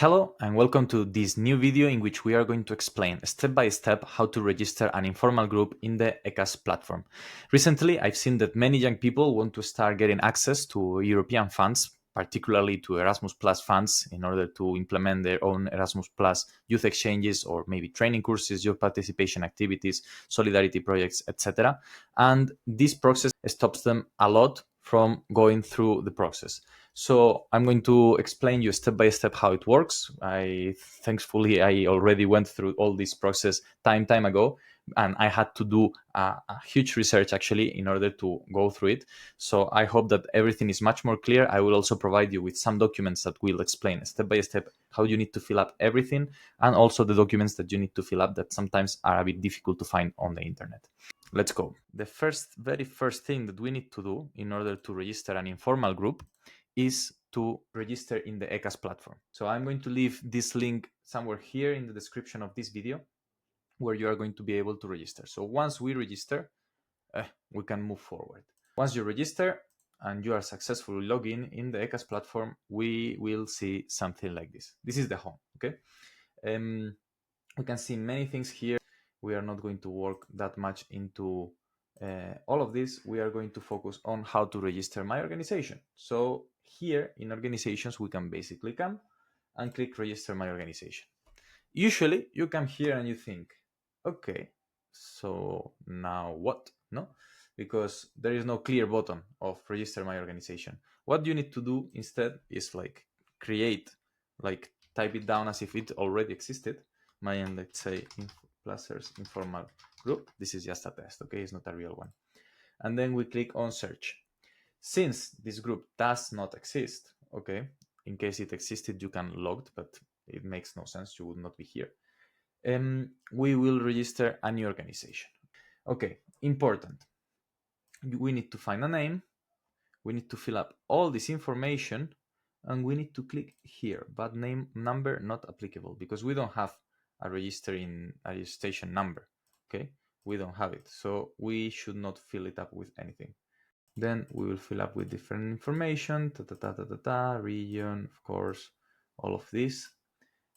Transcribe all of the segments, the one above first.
Hello and welcome to this new video in which we are going to explain step by step how to register an informal group in the ECAS platform. Recently, I've seen that many young people want to start getting access to European funds, particularly to Erasmus Plus funds, in order to implement their own Erasmus Plus youth exchanges or maybe training courses, youth participation activities, solidarity projects, etc. And this process stops them a lot from going through the process. So I'm going to explain you step by step how it works. Thankfully I already went through all this process time ago, and I had to do a huge research actually in order to go through it. So I hope that everything is much more clear. I will also provide you with some documents that will explain step by step how you need to fill up everything, and also the documents that you need to fill up that sometimes are a bit difficult to find on the internet. Let's go. The very first thing that we need to do in order to register an informal group is to register in the ECAS platform. So I'm going to leave this link somewhere here in the description of this video where you are going to be able to register. So once we register, we can move forward. Once you register and you are successfully logged in the ECAS platform, we will see something like this. This is the home, okay? We can see many things here. We are not going to work that much into all of this. We are going to focus on how to register my organization. So here in organizations, we can basically come and click register my organization. Usually you come here and you think, okay, so now what? No, because there is no clear button of register my organization. What you need to do instead is like type it down as if it already existed. Let's say Plusers informal group. This is just a test, okay? It's not a real one. And then we click on search. Since this group does not exist, okay, in case it existed, you can log, but it makes no sense. You would not be here. We will register a new organization. Okay, important. We need to find a name. We need to fill up all this information, and we need to click here, but name number not applicable, because we don't have a registration number. Okay, we don't have it, so we should not fill it up with anything. Then we will fill up with different information, region, of course, all of this.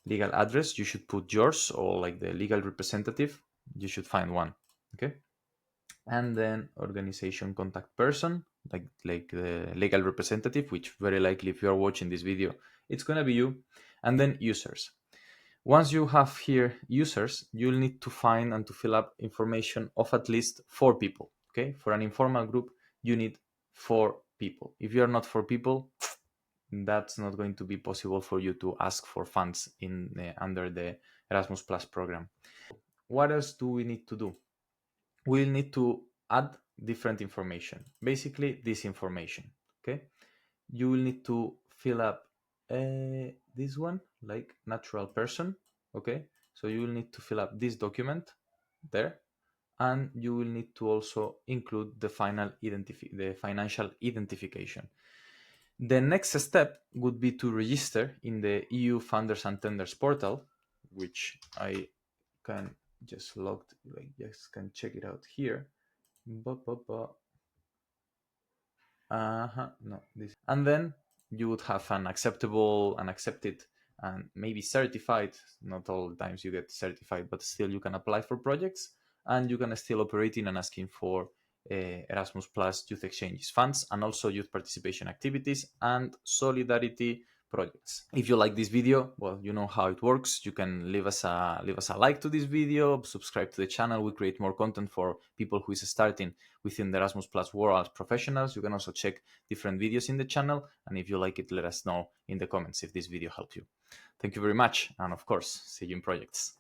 Legal address, you should put yours or like the legal representative. You should find one, okay? And then organization contact person, like the legal representative, which very likely if you are watching this video, it's gonna be you. And then users. Once you have here users, you'll need to find and to fill up information of at least 4 people, okay? For an informal group, you need 4 people. If you are not 4 people, that's not going to be possible for you to ask for funds under the Erasmus Plus program. What else do we need to do? We'll need to add different information, basically this information, okay? You will need to fill up this one, like natural person, okay? So you will need to fill up this document there, and you will need to also include the financial identification. The next step would be to register in the EU Funders and Tenders portal, which I can just can check it out here. No, this. And then you would have an accepted, and maybe certified. Not all the times you get certified, but still you can apply for projects, and you can still operating and asking for Erasmus Plus youth exchanges funds, and also youth participation activities and solidarity projects. If you like this video, well, you know how it works. You can leave us a like to this video, subscribe to the channel. We create more content for people who is starting within the Erasmus Plus world as professionals. You can also check different videos in the channel, and if you like it, let us know in the comments if this video helped you. Thank you very much, and of course, see you in projects.